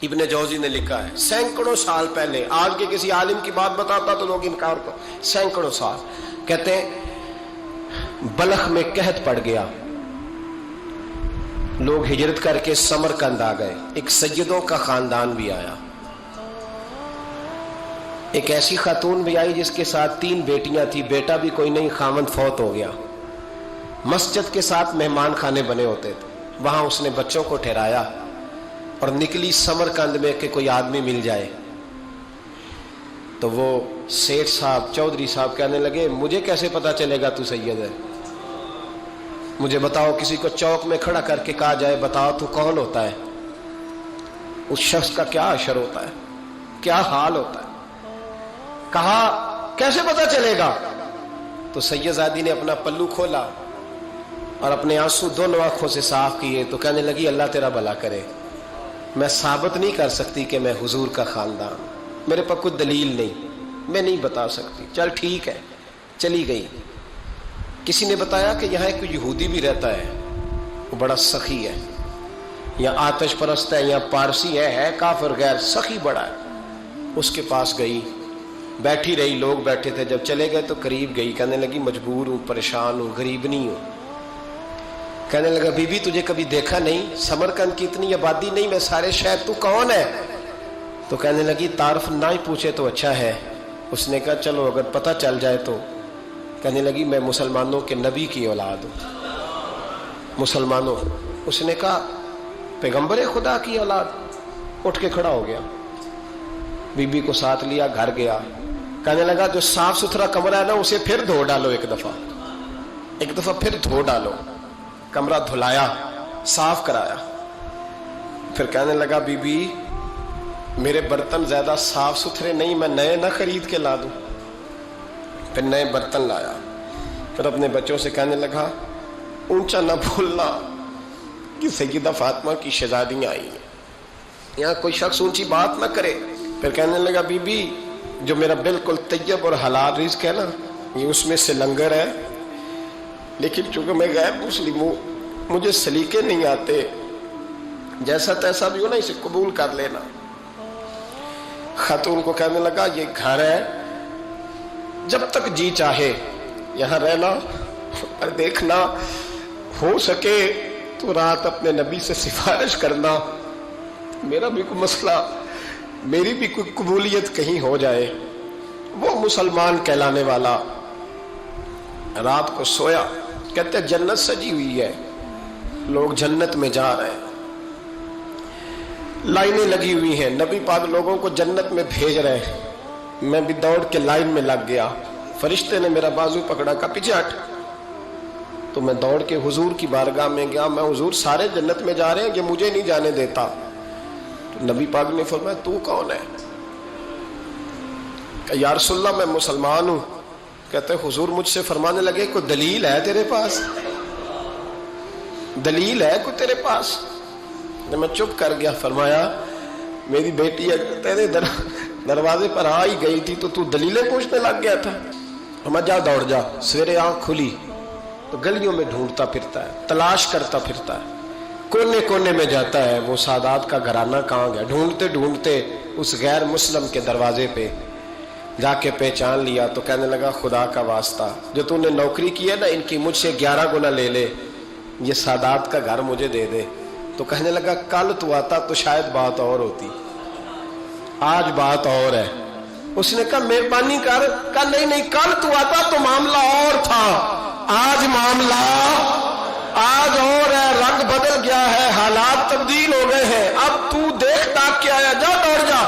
ابن جوزی نے لکھا ہے سینکڑوں سال پہلے، آج کے کسی عالم کی بات بتاتا تو لوگ انکار کو، سینکڑوں سال کہتے ہیں بلخ میں قحط پڑ گیا، لوگ ہجرت کر کے سمرقند آ گئے، ایک سیدوں کا خاندان بھی آیا، ایک ایسی خاتون بھی آئی جس کے ساتھ 3 بیٹیاں تھی، بیٹا بھی کوئی نہیں، خاوند فوت ہو گیا، مسجد کے ساتھ مہمان خانے بنے ہوتے تھے، وہاں اس نے بچوں کو ٹھہرایا اور نکلی سمرقند میں کہ کوئی آدمی مل جائے۔ تو وہ سیٹھ صاحب، چودھری صاحب کہنے لگے مجھے کیسے پتا چلے گا تو سید ہے، مجھے بتاؤ، کسی کو چوک میں کھڑا کر کے کہا جائے بتاؤ تو کون ہوتا ہے، اس شخص کا کیا اشر ہوتا ہے، کیا حال ہوتا ہے، کہا کیسے پتا چلے گا؟ تو سید زادی نے اپنا پلو کھولا اور اپنے آنسو دونوں آنکھوں سے صاف کیے تو کہنے لگی اللہ تیرا بھلا کرے، میں ثابت نہیں کر سکتی کہ میں حضور کا خاندان، میرے پاس کوئی دلیل نہیں، میں نہیں بتا سکتی، چل ٹھیک ہے، چلی گئی۔ کسی نے بتایا کہ یہاں ایک یہودی بھی رہتا ہے، وہ بڑا سخی ہے، یا آتش پرست ہے، یا پارسی ہے کافر غیر، سخی بڑا ہے۔ اس کے پاس گئی، بیٹھی رہی، لوگ بیٹھے تھے، جب چلے گئے تو قریب گئی، کہنے لگی مجبور ہوں، پریشان ہوں، غریب نہیں ہوں۔ کہنے لگا بی بی تجھے کبھی دیکھا نہیں، سمرقند کی اتنی آبادی نہیں، میں سارے شہر، تو کون ہے؟ تو کہنے لگی تعارف نہ ہی پوچھے تو اچھا ہے۔ اس نے کہا چلو اگر پتہ چل جائے تو۔ کہنے لگی میں مسلمانوں کے نبی کی اولاد ہوں، مسلمانوں۔ اس نے کہا پیغمبر خدا کی اولاد؟ اٹھ کے کھڑا ہو گیا، بی بی کو ساتھ لیا، گھر گیا، کہنے لگا جو صاف ستھرا کمرہ ہے نا اسے پھر دھو ڈالو، ایک دفعہ پھر دھو ڈالو۔ کمرہ دھلایا، صاف کرایا، پھر کہنے لگا بی بی میرے برتن زیادہ صاف ستھرے نہیں، میں نئے نہ خرید کے لا دوں۔ پھر نئے برتن لایا، پھر اپنے بچوں سے کہنے لگا اونچا نہ بھولنا کہ سیدہ فاطمہ کی شہزادیاں آئی ہیں، یہاں کوئی شخص اونچی بات نہ کرے۔ پھر کہنے لگا بی بی جو میرا بالکل طیب اور حلال رزق ہے نا، یہ اس میں سے لنگر ہے، لیکن چونکہ میں غیر مسلم ہوں، مجھے سلیقے نہیں آتے، جیسا تیسا بھی ہو نا اسے قبول کر لینا۔ خاتون کو کہنے لگا یہ گھر ہے، جب تک جی چاہے یہاں رہنا، اور دیکھنا ہو سکے تو رات اپنے نبی سے سفارش کرنا، میرا بھی کوئی مسئلہ، میری بھی کوئی قبولیت کہیں ہو جائے۔ وہ مسلمان کہلانے والا رات کو سویا، کہتے جنت سجی ہوئی ہے، لوگ جنت میں جا رہے ہیں، لائنیں لگی ہوئی ہیں، نبی پاک لوگوں کو جنت میں بھیج رہے ہیں، میں بھی دوڑ کے لائن میں لگ گیا، فرشتے نے میرا بازو پکڑا، کہا پیچھے ہٹ، تو میں دوڑ کے حضور کی بارگاہ میں گیا، میں حضور سارے جنت میں جا رہے ہیں، یہ مجھے نہیں جانے دیتا۔ تو نبی پاک نے فرمایا تو کون ہے؟ کہ یا رسول اللہ میں مسلمان ہوں۔ کہتے حضور مجھ سے فرمانے لگے کوئی دلیل ہے تیرے پاس؟ دلیل ہے کوئی تیرے پاس؟ میں چپ کر گیا، فرمایا میری بیٹی تیرے دروازے پر آ ہی گئی تھی تو دلیلیں پوچھنے لگ گیا تھا۔ میں جا دوڑ جا، سویرے آنکھ کھلی تو گلیوں میں ڈھونڈتا پھرتا ہے، تلاش کرتا پھرتا ہے، کونے کونے میں جاتا ہے وہ سادات کا گھرانہ کہاں گیا، ڈھونڈتے ڈھونڈتے اس غیر مسلم کے دروازے پہ جا کے پہچان لیا، تو کہنے لگا خدا کا واسطہ جو تو نے نوکری کی ہے نا ان کی مجھ سے 11 گنا لے لے، یہ سادات کا گھر مجھے دے دے۔ تو کہنے لگا کل تو آتا تو شاید بات اور ہوتی، آج بات اور ہے۔ اس نے کہا مہربانی کر، کہا نہیں کل تو آتا تو معاملہ اور تھا، آج معاملہ آج اور ہے، رنگ بدل گیا ہے، حالات تبدیل ہو گئے ہیں، اب تو دیکھ تاک کے آیا، جا دوڑ جا۔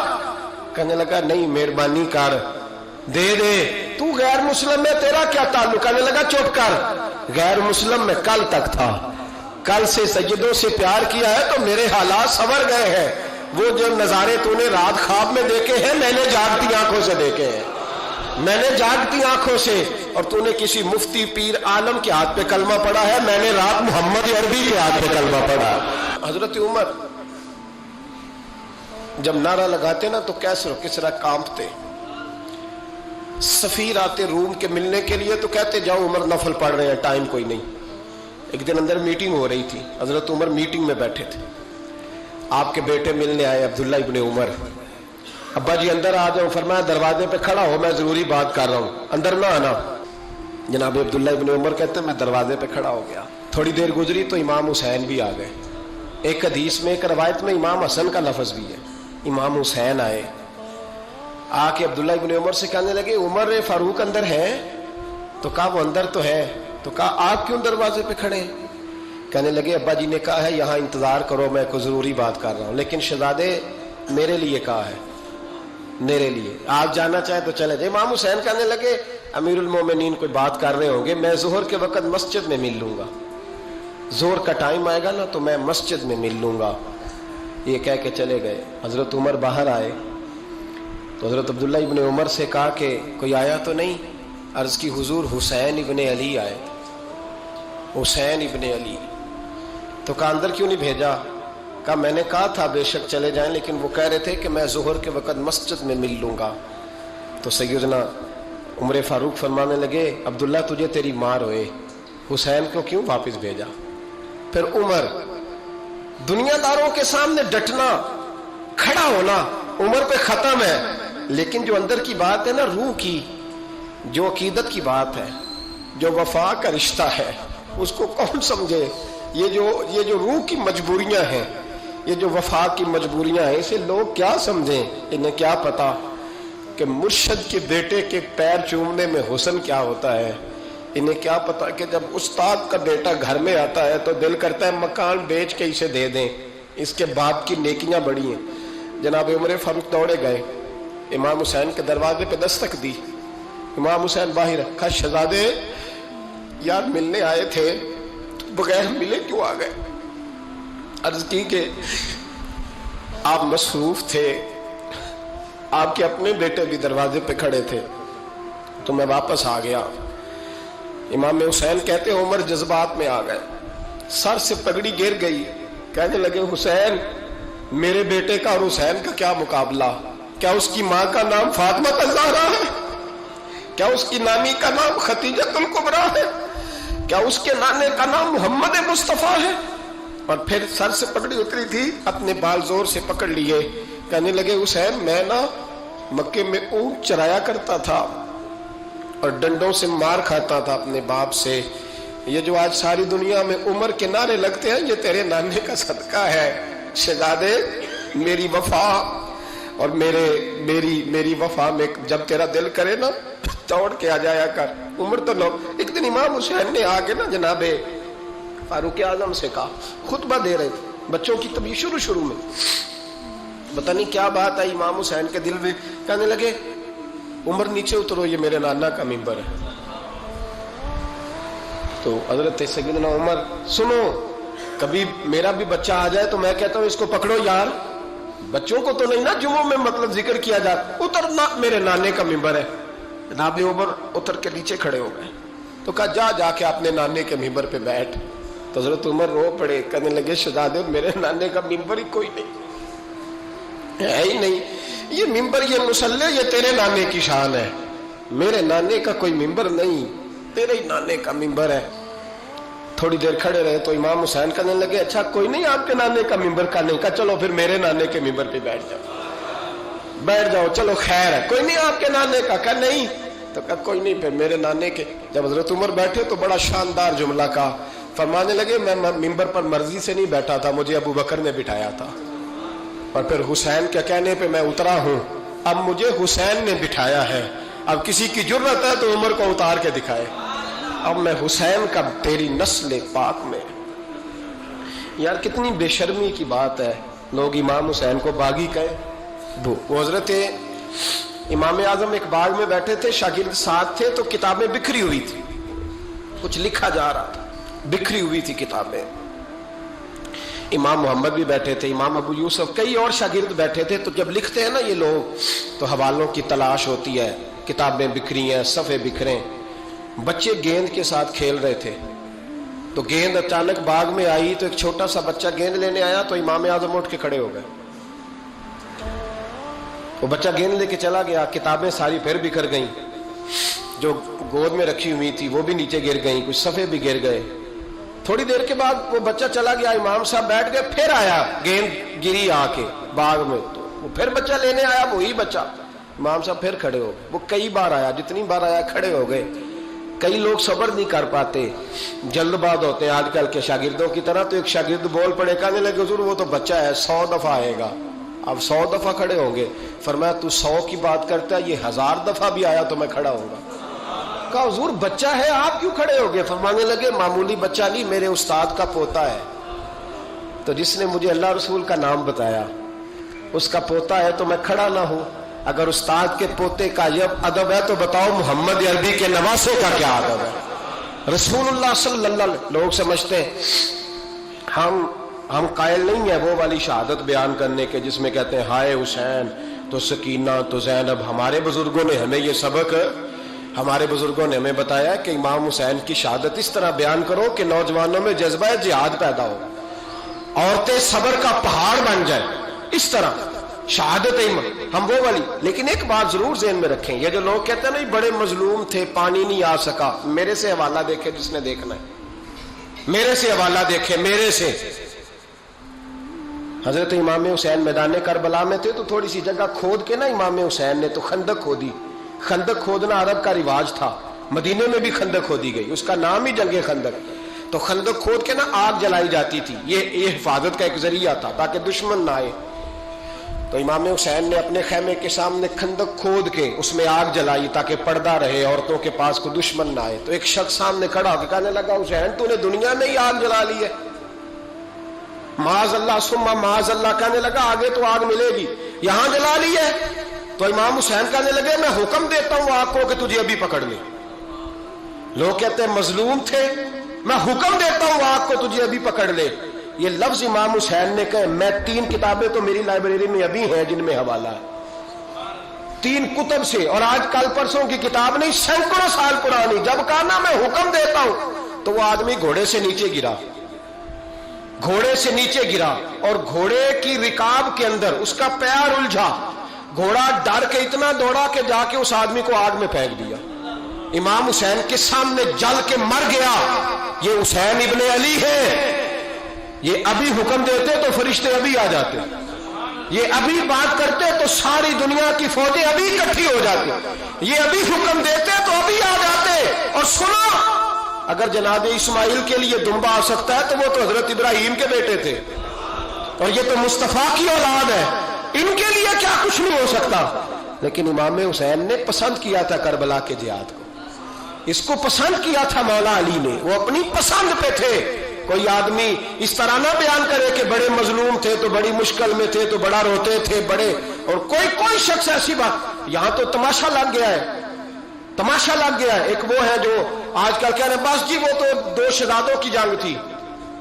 کہنے لگا نہیں مہربانی کر، دے دے، تو غیر مسلم میں تیرا کیا تعلق؟ کہنے لگا چپ کر، غیر مسلم میں کل تک تھا، کل سے سیدوں سے پیار کیا ہے تو میرے حالات سنور گئے ہیں، وہ جو نظارے تو نے رات خواب میں دیکھے ہیں میں نے جاگتی آنکھوں سے دیکھے ہیں، میں نے جاگتی آنکھوں سے، اور تو نے کسی مفتی پیر عالم کے ہاتھ پہ کلمہ پڑھا ہے، میں نے رات محمد عربی کے ہاتھ پہ کلمہ پڑھا۔ حضرت عمر جب نعرہ لگاتے نا تو کیسر کس طرح کانپتے، سفیر آتے روم کے ملنے کے لیے تو کہتے جاؤ عمر نفل پڑھ رہے ہیں، ٹائم کوئی نہیں۔ ایک دن اندر میٹنگ ہو رہی تھی، حضرت عمر میٹنگ میں بیٹھے تھے، آپ کے بیٹے ملنے آئے عبداللہ ابن عمر. ابا جی اندر آ جاؤ. فرمایا دروازے پہ کھڑا ہو, میں ضروری بات کر رہا ہوں, اندر نہ آنا. جناب عبداللہ ابن عمر کہتے ہیں میں دروازے پہ کھڑا ہو گیا. تھوڑی دیر گزری تو امام حسین بھی آ گئے. ایک حدیث میں ایک روایت میں امام حسن کا لفظ بھی ہے. امام حسین آئے, آ کے عبداللہ ابن عمر سے کہنے لگے عمر فاروق اندر ہے؟ تو کہا وہ اندر تو ہے. تو کہا آپ کیوں دروازے پہ کھڑے ہیں؟ کہنے لگے ابا جی نے کہا ہے یہاں انتظار کرو, میں کوئی ضروری بات کر رہا ہوں. لیکن شہزادے میرے لیے کہا ہے, میرے لیے, آپ جانا چاہیں تو چلے جائیں. امام حسین کہنے لگے امیر المومنین کوئی بات کر رہے ہوں گے, میں ظہر کے وقت مسجد میں مل لوں گا, ظہر کا ٹائم آئے گا نا تو میں مسجد میں مل لوں گا. یہ کہہ کے چلے گئے. حضرت عمر باہر آئے تو حضرت عبداللہ ابن عمر سے کہا کہ کوئی آیا تو نہیں؟ عرض کی حضور حسین ابن علی آئے. حسین ابن علی. تو کہا اندر کیوں نہیں بھیجا؟ کہا میں نے کہا تھا بے شک چلے جائیں, لیکن وہ کہہ رہے تھے کہ میں ظہر کے وقت مسجد میں مل لوں گا. تو سیدنا عمر فاروق فرمانے لگے عبداللہ تجھے تیری ماں روئے, حسین کو کیوں واپس بھیجا؟ پھر عمر دنیا داروں کے سامنے ڈٹنا, کھڑا ہونا عمر پہ ختم ہے, لیکن جو اندر کی بات ہے نا, روح کی, جو عقیدت کی بات ہے, جو وفا کا رشتہ ہے, اس کو کون سمجھے؟ یہ جو روح کی مجبوریاں ہیں, یہ جو وفا کی مجبوریاں ہیں, اسے لوگ کیا سمجھیں؟ انہیں کیا پتا کہ مرشد کے بیٹے کے پیر چومنے میں حسن کیا ہوتا ہے. انہیں کیا پتا کہ جب استاد کا بیٹا گھر میں آتا ہے تو دل کرتا ہے مکان بیچ کے اسے دے دیں, اس کے باپ کی نیکیاں بڑی ہیں. جناب عمر فاروق دوڑے گئے, امام حسین کے دروازے پہ دستک دی. امام حسین باہر رکھا, شہزادے یار ملنے آئے تھے, بغیر ملے کیوں آ گئے؟ عرض کی کہ آپ مصروف تھے, آپ کے اپنے بیٹے بھی دروازے پہ کھڑے تھے, تو میں واپس آ گیا. امام حسین کہتے عمر جذبات میں آ گئے, سر سے پگڑی گر گئی, کہنے لگے حسین میرے بیٹے کا اور حسین کا کیا مقابلہ؟ کیا اس کی ماں کا نام فاطمہ الزہرا ہے؟ کیا اس کی نانی کا نام ختیجہ الکبریٰ ہے؟ کیا اس کے نانے کا نام محمد مصطفیٰ ہے؟ اور پھر سر سے پگڑی اتری تھی, اپنے بال زور سے پکڑ لیے, کہنے لگے حسین میں نا مکے میں اونٹ چرایا کرتا تھا اور ڈنڈوں سے مار کھاتا تھا اپنے باپ سے. یہ جو آج ساری دنیا میں عمر کے نعرے لگتے ہیں, یہ تیرے نانے کا صدقہ ہے. شہزادے میری وفا اور میری وفا میں جب تیرا دل کرے نا دوڑ کے آ جایا کر. عمر تو لوگ, ایک دن امام حسین نے آ کے نا جناب فاروق اعظم سے کہا, خطبہ دے رہے تھے, بچوں کی طبیعت شروع میں پتہ نہیں کیا بات آئی امام حسین کے دل میں, کہنے لگے عمر نیچے اترو, یہ میرے نانا کا ممبر ہے. تو حضرت سیدنا عمر سنو, کبھی میرا بھی بچہ آ جائے تو میں کہتا ہوں اس کو پکڑو یار, بچوں کو تو نہیں نا جمعوں میں مطلب ذکر کیا جاتا, اترنا میرے نانے کا ممبر ہے. جناب عمر اتر کے نیچے کھڑے ہو گئے, تو کہا جا کے اپنے نانے کے ممبر پہ بیٹھ. تو حضرت عمر رو پڑے, کہنے لگے شہزادے میرے نانے کا ممبر ہی کوئی نہیں ہے ہی نہیں, یہ ممبر یہ مصلی یہ تیرے نانے کی شان ہے, میرے نانے کا کوئی ممبر نہیں, تیرے ہی نانے کا ممبر ہے. تھوڑی دیر کھڑے رہے تو امام حسین کہنے لگے اچھا کوئی نہیں آپ کے نانے کا ممبر کا نہیں؟ کہا چلو پھر میرے نانے کے ممبر پہ بیٹھ جاؤ, چلو خیر ہے, کوئی نہیں آپ کے نانے کا؟ کہا نہیں. تو کہا کوئی نہیں پھر میرے نانے کے. جب حضرت عمر بیٹھے تو بڑا شاندار جملہ کہا, فرمانے لگے میں ممبر پر مرضی سے نہیں بیٹھا تھا, مجھے ابو بکر نے بٹھایا تھا, اور پھر حسین کے کہنے پہ میں اترا ہوں, اب مجھے حسین نے بٹھایا ہے, اب کسی کی جرت ہے تو عمر کو اتار کے دکھائے, اب میں حسین کا تیری نسل پاک میں. یار کتنی بے شرمی کی بات ہے, لوگ امام حسین کو باغی کہیں. وہ حضرت امام اعظم ایک باغ میں بیٹھے تھے, شاگرد ساتھ تھے, تو کتابیں بکھری ہوئی تھی, کچھ لکھا جا رہا تھا, بکھری ہوئی تھی کتابیں. امام محمد بھی بیٹھے تھے, امام ابو یوسف, کئی اور شاگرد بیٹھے تھے. تو جب لکھتے ہیں نا یہ لوگ تو حوالوں کی تلاش ہوتی ہے, کتابیں بکھری ہیں, صفحے بکھرے. بچے گیند کے ساتھ کھیل رہے تھے, تو گیند اچانک باغ میں آئی, تو ایک چھوٹا سا بچہ گیند لینے آیا, تو امام اعظم اٹھ کے کھڑے ہو گئے. وہ بچہ گیند لے کے چلا گیا, کتابیں ساری پھر بکھر گئیں, جو گود میں رکھی ہوئی تھی وہ بھی نیچے گر گئیں, کچھ صفحے بھی گر گئے. تھوڑی دیر کے بعد وہ بچہ چلا گیا, امام صاحب بیٹھ گئے, پھر آیا گیند گری آ کے باغ میں, تو وہ پھر بچہ لینے آیا, وہی بچہ. امام صاحب پھر کھڑے ہو گئے. وہ کئی بار آیا, جتنی بار آیا کھڑے ہو گئے. کئی لوگ صبر نہیں کر پاتے, جلد باز ہوتے ہیں آج کل کے شاگردوں کی طرح. تو ایک شاگرد بول پڑے, کہنے لگے حضور وہ تو بچہ ہے 100 دفعہ آئے گا. اب 100 دفعہ کھڑے ہوں گے. فرمایا تو 100 کی بات کرتا ہے, یہ 1000 دفعہ بھی آیا تو میں کھڑا ہوں گا. کہا حضور بچہ ہے آپ کیوں کھڑے ہو گئے؟ فرمانے لگے معمولی بچہ نہیں, میرے استاد کا پوتا ہے. تو جس نے مجھے اللہ رسول کا نام بتایا اس کا پوتا ہے تو میں کھڑا نہ ہوں. اگر استاد کے پوتے کا یہ ادب ہے تو بتاؤ محمد عربی کے نواسے کا کیا ادب ہے؟ رسول اللہ صلی اللہ علیہ وسلم. لوگ سمجھتے ہیں ہم قائل نہیں ہیں وہ والی شہادت بیان کرنے کے جس میں کہتے ہیں ہائے حسین تو سکینہ تو زینب. ہمارے بزرگوں نے ہمیں یہ سبق, ہمارے بزرگوں نے ہمیں بتایا کہ امام حسین کی شہادت اس طرح بیان کرو کہ نوجوانوں میں جذبہ جہاد پیدا ہو, عورتیں صبر کا پہاڑ بن جائیں. اس طرح شہادت ہم وہ والی. لیکن ایک بات ضرور ذہن میں رکھیں, یہ جو لوگ کہتے ہیں نا بڑے مظلوم تھے پانی نہیں آ سکا, میرے سے حوالہ دیکھے جس نے دیکھنا ہے, میرے سے حوالہ دیکھے, میرے سے. حضرت امام حسین میدان کربلا میں تھے تو تھوڑی سی جگہ کھود کے نا امام حسین نے تو خندق کھودی. خندق کھودنا عرب کا رواج تھا, مدینے میں بھی خندق کھودی گئی, اس کا نام ہی جنگ خندق. تو خندق کھود کے نا آگ جلائی جاتی تھی, یہ حفاظت کا ایک ذریعہ تھا تاکہ دشمن نہ آئے. تو امام حسین نے اپنے خیمے کے سامنے خندق کھود کے اس میں آگ جلائی تاکہ پردہ رہے, عورتوں کے پاس کوئی دشمن نہ آئے. تو ایک شخص سامنے کھڑا ہو کے کہنے لگا حسین تو نے دنیا میں ہی آگ جلا لی ہے. معاذ اللہ ثم معاذ اللہ. کہنے لگا آگے تو آگ ملے گی, یہاں جلا لی ہے. تو امام حسین کہنے لگے میں حکم دیتا ہوں آگ کو کہ تجھے ابھی پکڑ لے. لوگ کہتے ہیں مظلوم تھے, میں حکم دیتا ہوں آگ کو تجھے ابھی پکڑ لے. یہ لفظ امام حسین نے کہے. میں 3 کتابیں تو میری لائبریری میں ابھی ہیں جن میں حوالہ ہے, 3 کتب سے, اور آج کل پرسوں کی کتاب نہیں, سینکڑوں سال پرانی. جب کہا نا میں حکم دیتا ہوں تو وہ آدمی گھوڑے سے نیچے گرا, گھوڑے سے نیچے گرا, اور گھوڑے کی رکاب کے اندر اس کا پیر الجھا. گھوڑا ڈر کے اتنا دوڑا کہ جا کے اس آدمی کو آگ میں پھینک دیا. امام حسین کے سامنے جل کے مر گیا. یہ حسین ابن علی ہے, یہ ابھی حکم دیتے تو فرشتے ابھی آ جاتے, یہ ابھی بات کرتے تو ساری دنیا کی فوجیں ابھی اکٹھی ہو جاتی, یہ ابھی حکم دیتے تو ابھی آ جاتے. اور سنو, اگر جناب اسماعیل کے لیے دمبا آ سکتا ہے تو وہ تو حضرت ابراہیم کے بیٹے تھے, اور یہ تو مصطفیٰ کی اولاد ہے, ان کے لیے کیا کچھ نہیں ہو سکتا. لیکن امام حسین نے پسند کیا تھا کربلا کے جہاد کو, اس کو پسند کیا تھا مولا علی نے, وہ اپنی پسند پہ تھے. کوئی آدمی اس طرح نہ بیان کرے کہ بڑے مظلوم تھے تو بڑی مشکل میں تھے تو بڑا روتے تھے بڑے, اور کوئی شخص ایسی بات. یہاں تو تماشا لگ گیا ہے, تماشا لگ گیا ہے. ایک وہ ہے جو آج کل کہہ رہے ہیں بس جی وہ تو 2 شہزادوں کی جنگ تھی,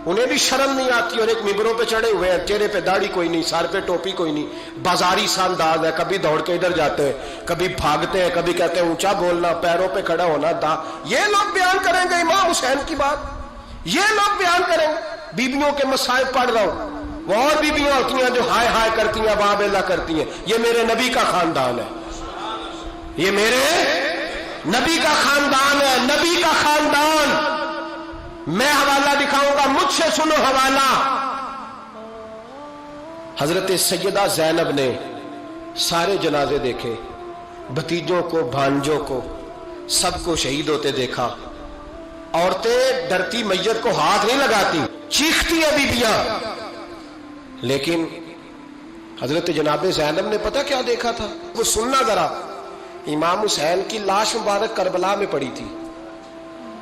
انہیں بھی شرم نہیں آتی, اور ایک ممبروں پہ چڑھے ہوئے ہیں, چہرے پہ داڑھی کوئی نہیں, سر پہ ٹوپی کوئی نہیں, بازاری سا انداز ہے, کبھی دوڑ کے ادھر جاتے ہیں, کبھی بھاگتے ہیں, کبھی کہتے ہیں اونچا بولنا, پیروں پہ کھڑا ہونا. یہ لوگ بیان کریں گے امام حسین کی بات, یہ لوگ بیان کریں گے. بیبیوں کے مصائب پڑھ رہا ہوں, وہ اور بیبیاں ہوتی ہیں جو ہائے ہائے کرتی ہیں, واہ بیلا کرتی ہیں. یہ میرے نبی کا خاندان ہے, یہ میرے نبی کا خاندان ہے, نبی کا خاندان. میں حوالہ دکھاؤں گا, مجھ سے سنو حوالہ. حضرت سیدہ زینب نے سارے جنازے دیکھے, بھتیجوں کو, بھانجوں کو, سب کو شہید ہوتے دیکھا. عورتیں ڈرتی میت کو ہاتھ نہیں لگاتی, چیختی ہیں بیبیاں. لیکن حضرت جناب زینب نے پتہ کیا دیکھا تھا, وہ سننا ذرا. امام حسین کی لاش مبارک کربلا میں پڑی تھی,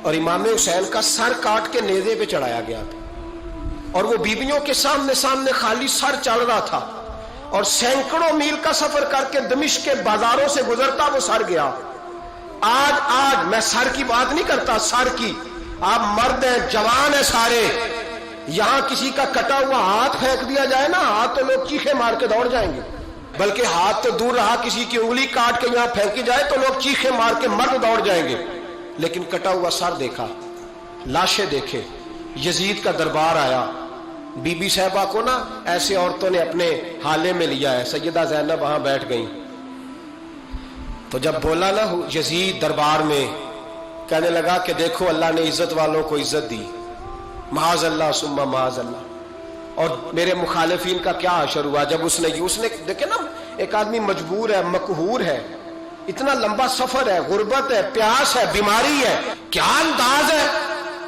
اور امام حسین کا سر کاٹ کے نیزے پہ چڑھایا گیا تھا, اور وہ بیبیوں کے سامنے خالی سر چڑھ رہا تھا, اور سینکڑوں میل کا سفر کر کے دمشق کے بازاروں سے گزرتا وہ سر گیا. آج میں سر کی بات نہیں کرتا, سر کی. آپ مرد ہیں, جوان ہیں سارے, یہاں کسی کا کٹا ہوا ہاتھ پھینک دیا جائے نا, ہاتھ تو لوگ چیخے مار کے دوڑ جائیں گے. بلکہ ہاتھ تو دور رہا, کسی کی انگلی کاٹ کے یہاں پھینکی جائے تو لوگ چیخے مار کے مرد دوڑ جائیں گے. لیکن کٹا ہوا سر دیکھا, لاشیں دیکھے. یزید کا دربار آیا, بی بی صاحبہ کو نا ایسے عورتوں نے اپنے حالے میں لیا ہے. سیدہ زینب وہاں بیٹھ گئیں. تو جب بولا نا یزید دربار میں, کہنے لگا کہ دیکھو اللہ نے عزت والوں کو عزت دی, معاذ اللہ ثم معاذ اللہ. اور میرے مخالفین کا کیا حشر ہوا جب اس نے دیکھیں نا، ایک آدمی مجبور ہے، مقہور ہے، اتنا لمبا سفر ہے، غربت ہے، پیاس ہے، بیماری ہے، کیا انداز ہے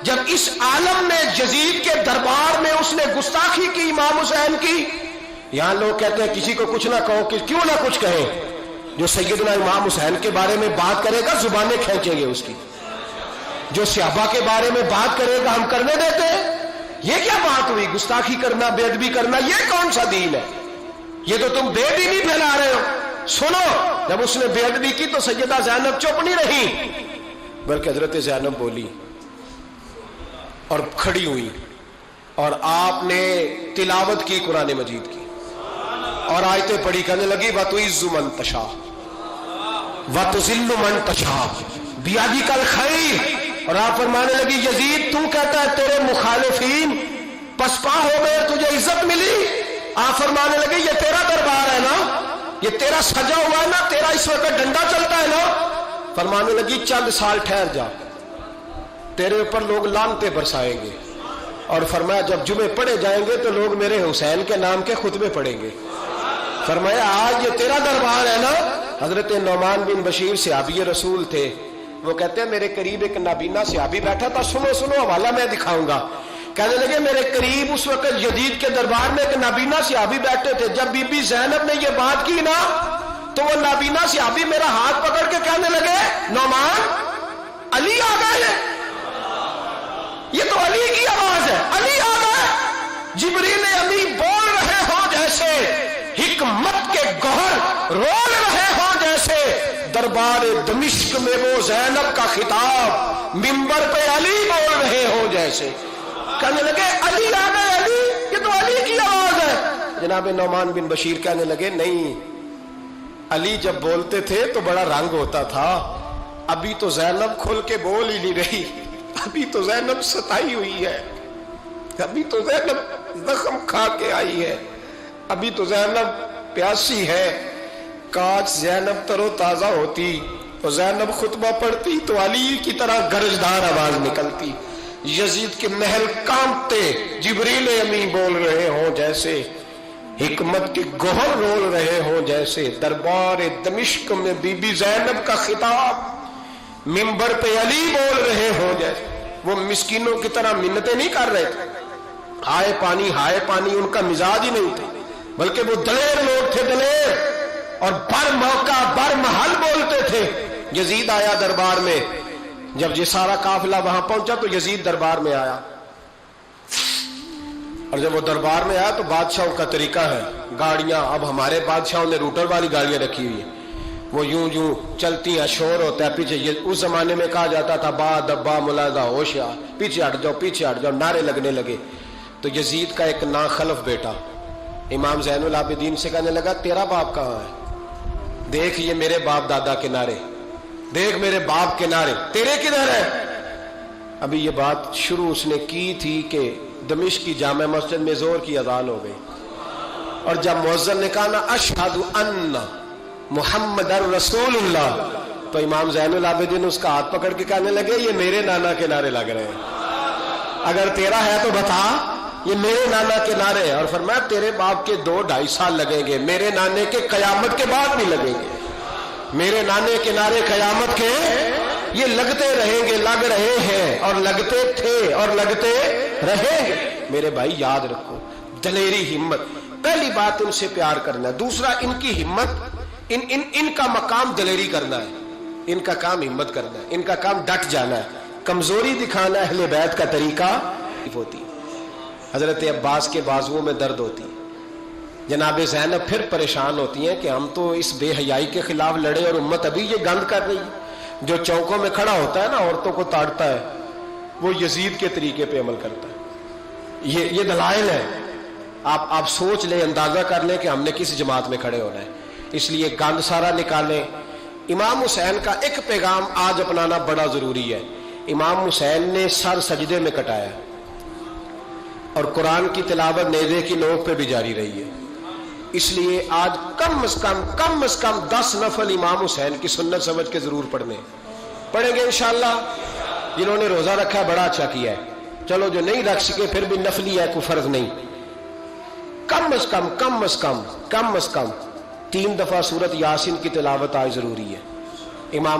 جب اس عالم میں یزید کے دربار میں اس نے گستاخی کی امام حسین کی. یہاں لوگ کہتے ہیں کسی کو کچھ نہ کہو، کیوں نہ کچھ کہیں، جو سیدنا امام حسین کے بارے میں بات کرے گا زبانیں کھینچیں گے اس کی، جو صحابہ کے بارے میں بات کرے گا ہم کرنے دیتے ہیں. یہ کیا بات ہوئی؟ گستاخی کرنا، بے ادبی کرنا، یہ کون سا دین ہے؟ یہ تو تم بے دینی پھیلا رہے ہو. سنو، جب اس نے بے ادبی کی تو سیدہ زینب چپ نہیں رہی، بلکہ حضرت زینب بولی اور کھڑی ہوئی اور آپ نے تلاوت کی قرآن مجید کی اور آیتیں پڑھی، کہنے لگی وَتُعِزُّ مَن تَشَاءُ وَتُذِلُّ مَن تَشَاءُ بِیَدِکَ الْخَیْرُ. اور آپ فرمانے لگی یزید تو کہتا ہے تیرے مخالفین پسپا ہو گئے، تجھے عزت ملی. آپ فرمانے لگے یہ تیرا دربار ہے نا، یہ تیرا سجا ہوا ہے نا، تیرا اس وقت ڈنڈا چلتا ہے نا. فرمانے لگی چند سال ٹھہر جا، تیرے اوپر لوگ لعنتیں برسائیں گے. اور فرمایا جب جمعے پڑھے جائیں گے تو لوگ میرے حسین کے نام کے خطبے پڑھیں گے. فرمایا آج یہ تیرا دربار ہے نا. حضرت نعمان بن بشیر صحابی رسول تھے، وہ کہتے ہیں میرے قریب ایک نابینا صحابی بیٹھا تھا، سنو حوالہ میں دکھاؤں گا. کہنے لگے میرے قریب اس وقت یزید کے دربار میں ایک نابینا صحابی بیٹھے تھے. جب بی بی زینب نے یہ بات کی نا تو وہ نابینا صحابی میرا ہاتھ پکڑ کے کہنے لگے نعمان علی آ گئے، یہ تو علی کی آواز ہے، علی آ گئے. جبریل امی بول رہے ہو جیسے، حکمت کے گوہر رول رہے ہو جیسے، دربار دمشق میں وہ زینب کا خطاب منبر پہ علی بول رہے ہو جیسے. کہنے لگے علی آ گئے، علی، یہ تو علی کی آواز ہے. جناب نعمان بن بشیر کہنے لگے نہیں، علی جب بولتے تھے تو بڑا رنگ ہوتا تھا، ابھی تو زینب کھل کے بول ہی نہیں رہی، ابھی تو زینب ستائی ہوئی ہے، ابھی تو زینب زخم کھا کے آئی ہے، ابھی تو زینب پیاسی ہے. کاش زینب تر و تازہ ہوتی اور زینب خطبہ پڑھتی تو علی کی طرح گرجدار آواز نکلتی. یزید کے محل کانپتے، جبریل امی بول رہے ہوں جیسے، حکمت کے گوہر رول رہے ہوں جیسے، دربار دمشق میں بی بی زینب کا خطاب منبر پہ علی بول رہے ہوں جیسے. وہ مسکینوں کی طرح منتیں نہیں کر رہے تھے، ہائے پانی ان کا مزاج ہی نہیں تھا، بلکہ وہ دلیر لوگ تھے، دلیر، اور بر موقع بر محل بولتے تھے. یزید آیا دربار میں، جب یہ سارا قافلہ وہاں پہنچا تو یزید دربار میں آیا، اور جب وہ دربار میں آیا تو بادشاہوں کا طریقہ ہے، گاڑیاں، اب ہمارے بادشاہوں نے روٹر والی گاڑیاں رکھی ہوئی ہیں، وہ یوں چلتی ہیں، شور ہوتا ہے پیچھے. اس زمانے میں کہا جاتا تھا با دبا ملازہ ہوشیار، پیچھے ہٹ جاؤ، نعرے لگنے لگے. تو یزید کا ایک ناخلف بیٹا امام زین العابدین سے کہنے لگا تیرا باپ کہاں ہے؟ دیکھ یہ میرے باپ دادا کے نعرے، دیکھ میرے باپ کے نعرے، تیرے کدھر ہے؟ ابھی یہ بات شروع اس نے کی تھی کہ دمشق کی جامع مسجد میں زور کی اذان ہو گئی، اور جب مؤذن نے کہا نا اشہد ان محمد رسول اللہ، تو امام زین العابدین اس کا ہاتھ پکڑ کے کہنے لگے یہ میرے نانا کے نعرے لگ رہے ہیں، اگر تیرا ہے تو بتا، یہ میرے نانا کے نعرے ہیں. اور فرمایا تیرے باپ کے 2-2.5 سال لگیں گے، میرے نانے کے قیامت کے بعد بھی لگیں گے. میرے نانے کے نعرے قیامت کے یہ لگتے رہیں گے، لگ رہے ہیں اور لگتے تھے اور لگتے رہے. میرے بھائی یاد رکھو، دلیری، ہمت، پہلی بات ان سے پیار کرنا ہے، دوسرا ان کی ہمت، ان کا مقام دلیری کرنا ہے، ان کا کام ہمت کرنا ہے، ان کا کام ڈٹ جانا ہے. کمزوری دکھانا اہل بیت کا طریقہ ہوتی. حضرت عباس کے بازوؤں میں درد ہوتی، جناب زینب پھر پریشان ہوتی ہیں کہ ہم تو اس بے حیائی کے خلاف لڑے اور امت ابھی یہ گند کر رہی ہے. جو چوکوں میں کھڑا ہوتا ہے نا عورتوں کو تاڑتا ہے، وہ یزید کے طریقے پہ عمل کرتا ہے. یہ دلائل ہے، آپ سوچ لیں، اندازہ کر لیں کہ ہم نے کس جماعت میں کھڑے ہونا ہے. اس لیے گند سارا نکالیں. امام حسین کا ایک پیغام آج اپنانا بڑا ضروری ہے. امام حسین نے سر سجدے میں کٹایا اور قرآن کی تلاوت نیزے کی نوک پہ بھی جاری رہی ہے. اس لیے آج کم از کم 10 نفل امام حسین کی سنت سمجھ کے ضرور پڑھیں گے انشاءاللہ. جنہوں نے روزہ رکھا ہے بڑا اچھا کیا ہے، چلو جو نہیں رکھ سکے پھر بھی نفلی ہے، کوئی فرض نہیں، کم از کم 3 دفعہ سورت یاسین کی تلاوت آج ضروری ہے۔ امام